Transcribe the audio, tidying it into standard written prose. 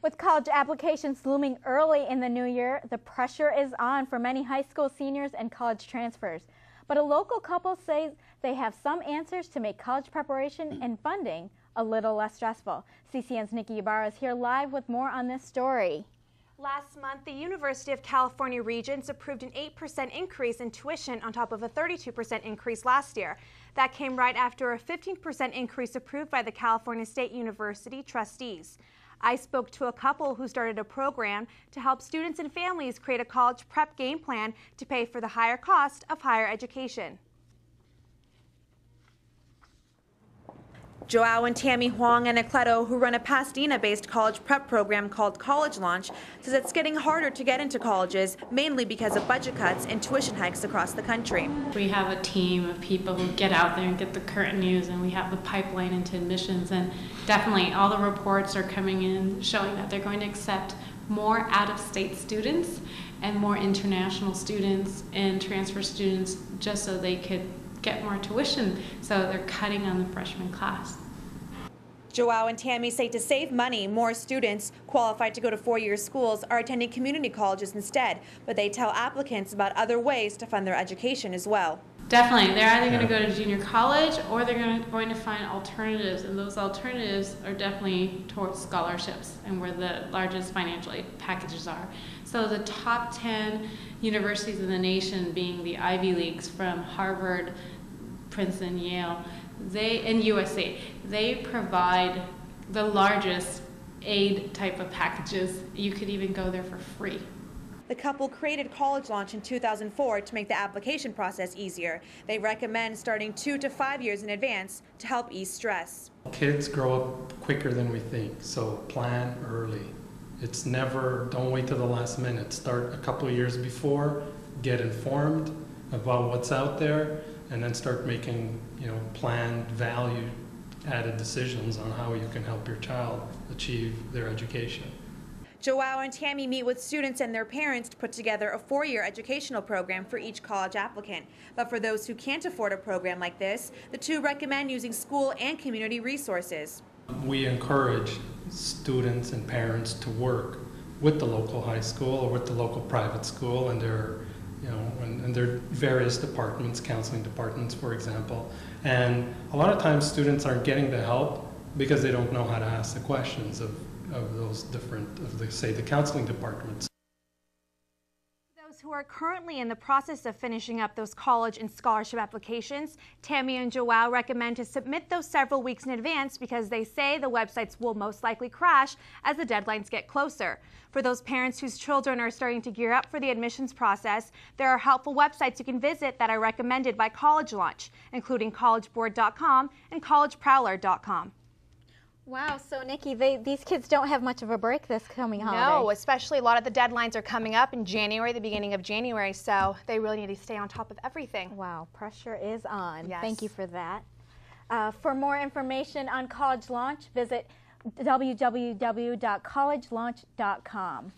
With college applications looming early in the new year, the pressure is on for many high school seniors and college transfers. But a local couple says they have some answers to make college preparation and funding a little less stressful. CCN's Nikki Ibarra is here live with more on this story. Last month, the University of California Regents approved an 8% increase in tuition on top of a 32% increase last year. That came right after a 15% increase approved by the California State University trustees. I spoke to a couple who started a program to help students and families create a college prep game plan to pay for the higher cost of higher education. Joao and Tammy Huang and Ecleto, who run a Pasadena-based college prep program called College Launch, says it's getting harder to get into colleges, mainly because of budget cuts and tuition hikes across the country. We have a team of people who get out there and get the current news, and we have the pipeline into admissions, and definitely all the reports are coming in showing that they're going to accept more out-of-state students and more international students and transfer students just so they could get more tuition, so they're cutting on the freshman class. Joao and Tammy say to save money, more students qualified to go to four-year schools are attending community colleges instead, but they tell applicants about other ways to fund their education as well. Definitely, they're either going to go to junior college or they're going to find alternatives, and those alternatives are definitely towards scholarships and where the largest financial aid packages are. So the top 10 universities in the nation, being the Ivy Leagues from Harvard, Princeton, Yale, and USC, they provide the largest aid type of packages. You could even go there for free. The couple created College Launch in 2004 to make the application process easier. They recommend starting 2 to 5 years in advance to help ease stress. Kids grow up quicker than we think, so plan early. It's never, don't wait till the last minute. Start a couple of years before, get informed about what's out there, and then start making, planned, value-added decisions on how you can help your child achieve their education. Joao and Tammy meet with students and their parents to put together a 4-year educational program for each college applicant. But for those who can't afford a program like this, the two recommend using school and community resources. We encourage students and parents to work with the local high school or with the local private school and their, and their various departments, counseling departments, for example. And a lot of times students aren't getting the help because they don't know how to ask the questions of those different, say, the counseling departments. Those who are currently in the process of finishing up those college and scholarship applications, Tammy and Joao recommend to submit those several weeks in advance because they say the websites will most likely crash as the deadlines get closer. For those parents whose children are starting to gear up for the admissions process, there are helpful websites you can visit that are recommended by College Launch, including collegeboard.com and collegeprowler.com. Wow, so Nikki, these kids don't have much of a break this coming holiday. No, especially a lot of the deadlines are coming up in January, the beginning of January, so they really need to stay on top of everything. Wow, pressure is on. Yes. Thank you for that. For more information on College Launch, visit www.collegelaunch.com.